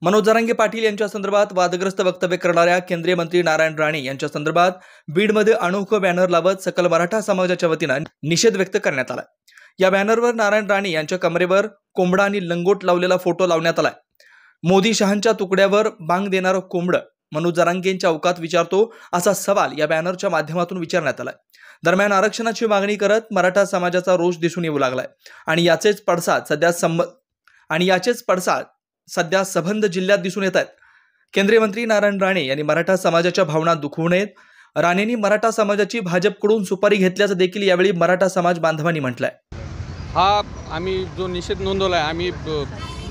मनोज जरांगे पाटील यांच्या संदर्भात वादग्रस्त वक्तव्य करणाऱ्या केंद्रीय मंत्री नारायण राणे यांच्या संदर्भात बीडमध्ये अनोखं बॅनर लावत सकल मराठा समाजाच्या वतीने निषेध व्यक्त करण्यात आला। या बॅनरवर नारायण राणे यांच्या कमरेवर कोंबडा आणि लंगोट लावलेला फोटो लावण्यात आला। मोदी शहांच्या तुकड्यावर बांग देणारं कोंबडं मनोज जरांगेंच्या अवकात विचारतो असा सवाल या बॅनरच्या माध्यमातून विचारण्यात आला। दरम्यान आरक्षणाची मागणी करत मराठा समाजाचा रोष दिसून येऊ लागलाय आणि याचेच पडसाद सध्या संबंध जिल्ह्यात दिसून येत आहेत। केंद्रीय मंत्री नारायण राणे यांनी मराठा समाजाच्या भावना दुखवू नयेत। राणेंनी मराठा समाजाची भाजपकडून सुपारी घेतल्याचं देखील यावेळी मराठा समाज बांधवांनी म्हटलंय। हा आम्ही जो निषेध नोंदवलाय, आम्ही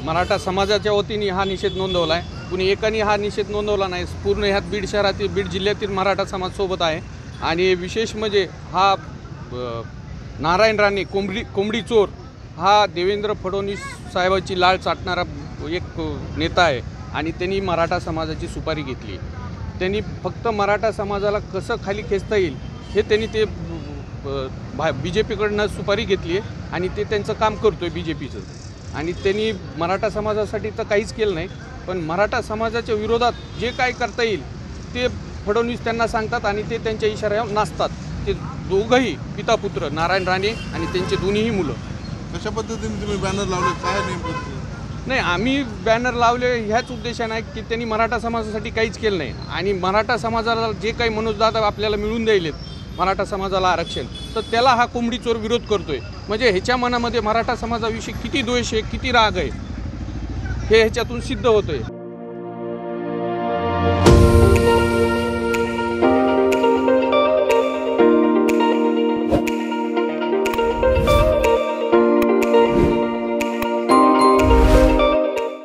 मराठा समाजाच्या वतीने हा निषेध नोंदवलाय। कुणी एकाने हा निषेध नोंदवला नाही। पूर्ण ह्यात बीड शहरातील, बीड जिल्ह्यातील मराठा समाज सोबत आहे। आणि विशेष म्हणजे हा नारायण राणे कोंबडी चोर हा देवेंद्र फडणवीस साहेबांची लाळ चाटणारा एक नेता आहे आणि त्यांनी मराठा समाजाची सुपारी घेतली। त्यांनी फक्त मराठा समाजाला कसं खाली खेचता येईल हे त्यांनी ते BJPकडनं सुपारी घेतली आहे आणि ते त्यांचं काम करतोय BJPचं। आणि त्यांनी मराठा समाजासाठी तर काहीच केलं नाही, पण मराठा समाजाच्या विरोधात जे काय करता येईल ते फडणवीस त्यांना सांगतात आणि ते त्यांच्या इशाऱ्यावर नाचतात। ते दोघंही पिता पुत्र नारायण राणे आणि त्यांचे दोन्हीही मुलं। कशा पद्धतीने तुम्ही बॅनर लावले, काय नेमकं? नाही, आम्ही बॅनर लावले ह्याच उद्देशाने आहे की त्यांनी मराठा समाजासाठी काहीच केलं नाही आणि मराठा समाजाला जे काही मनोजदादा आपल्याला मिळून द्यायलेत मराठा समाजाला आरक्षण, तर त्याला हा कोंबडी चोर विरोध करतोय। म्हणजे ह्याच्या मनामध्ये मराठा समाजाविषयी किती द्वेष आहे, किती राग आहे हे ह्याच्यातून सिद्ध होतोय।